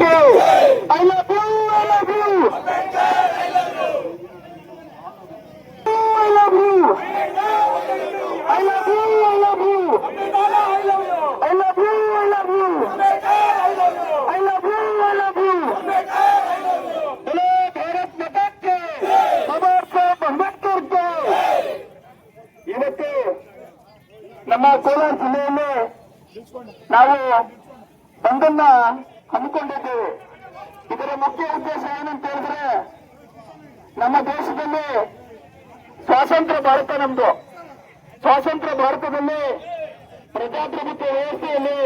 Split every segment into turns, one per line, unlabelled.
ಗೆ I love you, I love you, I love you, I love you, I love you, I love you, I love you, I love you, I love you. बोलो भारत माता के, बाबा साहेब अंबेडकर के. ಇವತ್ತು ನಮ್ಮ ಕೋಲಾರ ಜಿಲ್ಲೆಯಲ್ಲಿ ನಾವು ಒಂದನ್ನ ಹಮ್ಮಿಕೊಂಡಿದ್ದೇವೆ. ಇದರ ಮುಖ್ಯ ಉದ್ದೇಶ ಏನಂತ ಹೇಳಿದ್ರೆ, ನಮ್ಮ ದೇಶದಲ್ಲಿ ಸ್ವಾತಂತ್ರ್ಯ ಭಾರತ ನಮ್ದು. ಸ್ವಾತಂತ್ರ್ಯ ಭಾರತದಲ್ಲಿ ಪ್ರಜಾಪ್ರಭುತ್ವ ವ್ಯವಸ್ಥೆಯಲ್ಲಿ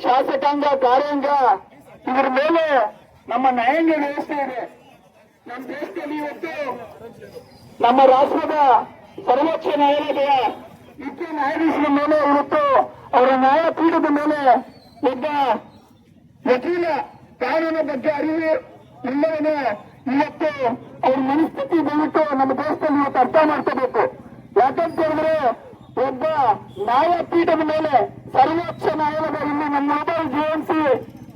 ಶಾಸಕಾಂಗ, ಕಾರ್ಯಾಂಗ, ಇದರ ಮೇಲೆ ನಮ್ಮ ನ್ಯಾಯಾಂಗ ವ್ಯವಸ್ಥೆ ಇದೆ. ನಮ್ಮ ದೇಶದಲ್ಲಿ ಇವತ್ತು ನಮ್ಮ ರಾಷ್ಟ್ರದ ಸರ್ವೋಚ್ಚ ನ್ಯಾಯಾಲಯದ ಮುಖ್ಯ ನ್ಯಾಯಾಧೀಶರ ಮೇಲೆ ಇವತ್ತು ಅವರ ನ್ಯಾಯಪೀಠದ ಮೇಲೆ ಒಬ್ಬ ವಕೀಲ ಕಾನೂನು ಬಗ್ಗೆ ಅರಿವು ಇಲ್ಲವೇ ಇವತ್ತು ಅವ್ರ ಮನಸ್ಥಿತಿ ದಯವಿಟ್ಟು ನಮ್ಮ ದೇಶದಲ್ಲಿ ಇವತ್ತು ಅರ್ಥ ಮಾಡ್ಕೋಬೇಕು. ಯಾಕಂತ ಹೇಳಿದ್ರೆ ಒಬ್ಬ ನ್ಯಾಯಪೀಠದ ಮೇಲೆ ಸರ್ವೋಚ್ಚ ನ್ಯಾಯಾಲಯದ ಇಲ್ಲಿ ನಮ್ಮ ಮೊಬೈಲ್ ಜೆಎಂಸಿ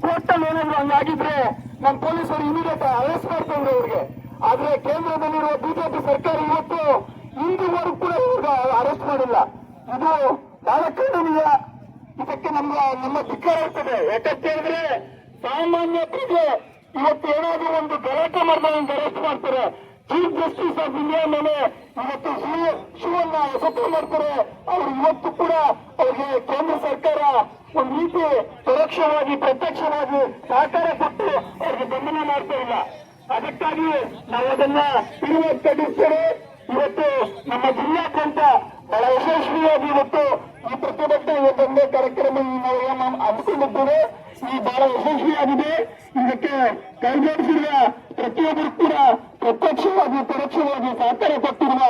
ಕೋರ್ಟ್ ಅಲ್ಲಿ ಏನಾದ್ರು ಹಂಗಾಗಿದ್ರೆ ನಮ್ಮ ಪೊಲೀಸರು ಇಮಿಡಿಯೇಟ್ ಅರೆಸ್ಟ್ ಮಾಡ್ತಾ ಇದ್ರು ಅವ್ರಿಗೆ. ಆದ್ರೆ ಕೇಂದ್ರದಲ್ಲಿರುವ ಬಿಜೆಪಿ ಸರ್ಕಾರ ಇವತ್ತು ಇಂದಿವರೆಗೂ ಕೂಡ ಇವ್ರಿಗೆ ಅರೆಸ್ಟ್ ಮಾಡಿಲ್ಲ. ಇದು ಬಹಳ ಖಂಡನೀಯ. ಇದಕ್ಕೆ ನಮ್ಮ ಧಿಕ್ಕಾರ ಇರ್ತದೆ. ಯಾಕಂತ ಹೇಳಿದ್ರೆ ಸಾಮಾನ್ಯ ಪ್ರಜೆ ಇವತ್ತು ಏನಾದ್ರೂ ಒಂದು ಗಲಾಟೆ ಮಾಡಿದಾಗ ಅರೆಸ್ಟ್ ಮಾಡ್ತಾರೆ. ಚೀಫ್ ಜಸ್ಟಿಸ್ ಆಫ್ ಇಂಡಿಯಾ ಮೇಲೆ ಇವತ್ತು ಶಿವನ್ನ ಎಸೆತ ಮಾಡ್ತಾರೆ. ಅವ್ರು ಇವತ್ತು ಕೂಡ ಅವ್ರಿಗೆ ಕೇಂದ್ರ ಸರ್ಕಾರ ಒಂದು ರೀತಿ ಪರೋಕ್ಷವಾಗಿ ಪ್ರತ್ಯಕ್ಷವಾಗಿ ಸಹಕಾರ ಕೊಟ್ಟು ಅವ್ರಿಗೆ ಬಂಧನ ಮಾಡ್ತಾ ಇಲ್ಲ. ಅದಕ್ಕಾಗಿ ನಾವು ಅದನ್ನ ಖಂಡಿಸ್ತೇವೆ. ಇವತ್ತು ನಮ್ಮ ಜಿಲ್ಲಾದ್ಯಂತ ಬಹಳ ಯಶಸ್ವಿಯಾಗಿ ಇವತ್ತು ಈ ಪ್ರತಿಭಟನೆ ಇವತ್ತೊಂದೇ ಕಾರ್ಯಕ್ರಮ ನಾವು ಹಮ್ಮಿಕೊಂಡಿದ್ದೇವೆ. ಈ ಬಹಳ ಯಶಸ್ವಿಯಾಗಿದೆ. ಇದಕ್ಕೆ ಕೈಜೋಡಿಸಿರುವ ಪ್ರತಿಯೊಬ್ಬರು ಕೂಡ ಪ್ರತ್ಯಕ್ಷವಾಗಿ ಪರೋಕ್ಷವಾಗಿ ಸಹಕಾರ ಕೊಟ್ಟಿರುವ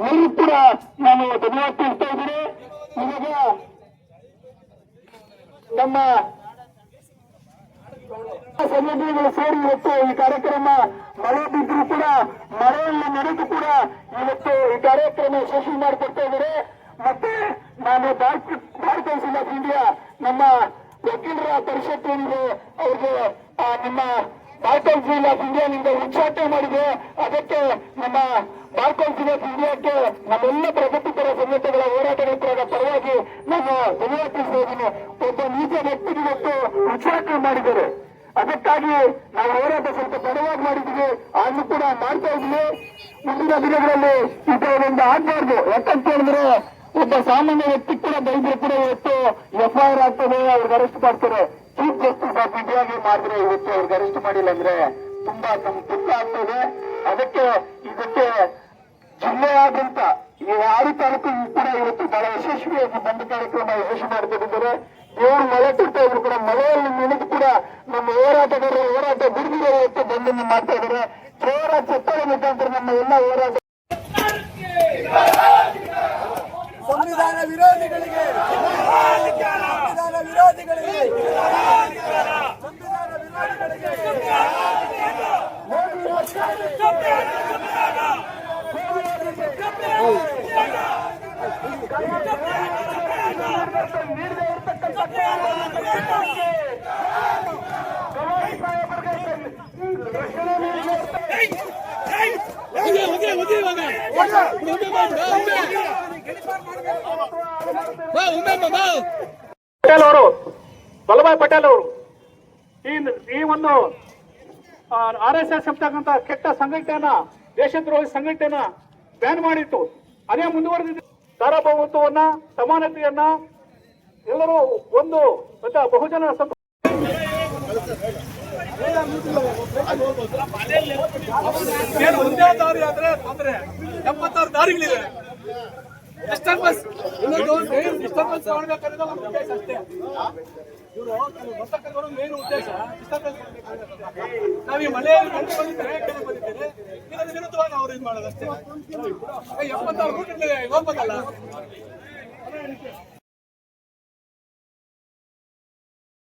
ಎಲ್ಲರೂ ಕೂಡ ನಾನು ಧನ್ಯವಾದ ತಿಳಿಸ್ತಾ ಇದ್ದೀನಿ. ಇವಾಗ ನಮ್ಮ ಸಂಘಟನೆಗಳು ಸೇರಿ ಇವತ್ತು ಈ ಕಾರ್ಯಕ್ರಮ ಮಳೆ ಬಿದ್ದರೂ ಕೂಡ ಮಳೆಯಲ್ಲಿ ನಡೆದು ಕೂಡ ಇವತ್ತು ಈ ಕಾರ್ಯಕ್ರಮ ಯಶಸ್ವಿ ಮಾಡಿಕೊಡ್ತಾ ಇದ್ದಾರೆ. ಮತ್ತೆ ನಾನು ಬಾರ್ ಕೌನ್ಸಿಲ್ ಆಫ್ ಇಂಡಿಯಾ ನಮ್ಮ ವಕೀಲರ ಪರಿಷತ್ ಏನಿದೆ ಅವ್ರಿಗೆ ನಮ್ಮ ಬಾರ್ ಕೌನ್ಸಿಲ್ ಆಫ್ ಇಂಡಿಯಾನಿಂದ ಉಚ್ಚಾಟನೆ ಮಾಡಿದೆ. ಅದಕ್ಕೆ ನಮ್ಮ ಬಾರ್ ಕೌನ್ಸಿಲ್ ಆಫ್ ಇಂಡಿಯಾಕ್ಕೆ ನಮ್ಮೆಲ್ಲ ಪ್ರಗತಿಪರ ಸಂಘಟನೆಗಳ ಹೋರಾಟಗಳ ಪರವಾಗಿ ನಾನು ಧನ್ಯವಾದ ತಿಳಿಸ್ತಾ ಇದ್ದೀನಿ. ಒಬ್ಬ ನೀಚ ವ್ಯಕ್ತಿಗೆ ಇವತ್ತು ಉಚ್ಚಾಟನೆ ಮಾಡಿದ್ದಾರೆ. ಅದಕ್ಕಾಗಿ ನಾವು ಹೋರಾಟ ಸ್ವಲ್ಪ ತಡವಾಗಿ ಮಾಡಿದ್ದೀವಿ, ಆದ್ರೂ ಕೂಡ ಮಾಡ್ತಾ ಇದ್ವಿ. ಮುಂದಿನ ದಿನಗಳಲ್ಲಿ ಇದೊಂದು ಆಗ್ಬಾರ್ದು. ಯಾಕಂತ ಹೇಳಿದ್ರೆ ಒಬ್ಬ ಸಾಮಾನ್ಯ ವ್ಯಕ್ತಿ ಕೂಡ ಬೈದ್ರು ಕೂಡ ಇವತ್ತು ಎಫ್ಐಆರ್ ಆಗ್ತದೆ, ಅವ್ರಿಗೆ ಅರೆಸ್ಟ್ ಮಾಡ್ತಾರೆ. ಚೀಫ್ ಜಸ್ಟಿಸ್ ಆಫ್ ಇಂಡಿಯಾಗೆ ಮಾಡಿದ್ರೆ ಇವತ್ತು ಅವ್ರಿಗೆ ಅರೆಸ್ಟ್ ಮಾಡಿಲ್ಲ ಅಂದ್ರೆ ತುಂಬಾ ದುಃಖ ಆಗ್ತದೆ. ಇದಕ್ಕೆ ಜಿಲ್ಲೆಯಾದ್ಯಂತ ಈ 6 ತಾಲೂಕು ಕೂಡ ಇವತ್ತು ಬಹಳ ಯಶಸ್ವಿಯಾಗಿ ಬಂದ್ ಕಾರ್ಯಕ್ರಮ ಯಶಸ್ವಿ ಮಾಡ್ಕೊಂಡಿದ್ದಾರೆ. ದೇವರು ಮಳೆ ಕೊಡ್ತಾ ಇದ್ರು ಕೂಡ ಮಳೆಯಲ್ಲಿ ನೆನೆದು ಕೂಡ ನಮ್ಮ ಹೋರಾಟಗಾರರು ಹೋರಾಟ ಬಿಡುಗಡೆ ಇವತ್ತು ಬಂದನ್ನು ಮಾಡ್ತಾ ಇದ್ದಾರೆ. ಜೋರ ಚಪ್ಪಾಳೆ ಮುಖಾಂತರ ನಮ್ಮ ಎಲ್ಲ ಹೋರಾಟ
ಸಂವಿಧಾನ ವಿರೋಧಿಗಳಿಗೆ ಸಂವಿಧಾನ ವಿರೋಧಿಗಳಿಗೆ ಸಂವಿಧಾನ
ನೀಡದೇ ಇರತಕ್ಕಂಥ ಪಟೇಲ್ ಅವರು, ವಲ್ಲಭಾಯ್ ಪಟೇಲ್ ಅವರು ಈ ಒಂದು RSS ಅಂತಕ್ಕಂಥ ಕೆಟ್ಟ ಸಂಘಟನೆಯನ್ನ, ದೇಶದ್ರೋಹಿ ಸಂಘಟನೆಯನ್ನ ಬ್ಯಾನ್ ಮಾಡಿತ್ತು. ಅದೇ ಮುಂದುವರೆದಿದೆ. ಸಾರ್ವಭೌಮತ್ವವನ್ನ, ಸಮಾನತೆಯನ್ನ ಎಲ್ಲರೂ ಒಂದು ಬಹುಜನ
ಒಂದೇ ದಾರಿ ಆದ್ರೆ ತೊಂದರೆ. 76 ದಾರಿಗಳಿವೆ. ಡಿಸ್ಟರ್ಬೆನ್ಸ್ ಡಿಸ್ಟರ್ಬೆನ್ಸ್ ಮಾಡಬೇಕಾದ್ರೆ ಅಷ್ಟೇ. ಇವರು ವರ್ತಕರು ಮೇನ್ ಉದ್ದೇಶ ಡಿಸ್ಟರ್ಬೆನ್ಸ್. ನಾವು ಈ ಮಳೆಯಲ್ಲಿ ಬಂದು ಬಂದಿದ್ದೇವೆ, ಕೆಳಗೆ ಬಂದಿದ್ದೇವೆ, ಇದರ ವಿರುದ್ಧವಾಗಿ ಅವರು ಇದು ಮಾಡೋದಷ್ಟೇ. 76 ರೂಟ್ ಹೋಗ್ಬೋದಲ್ಲ.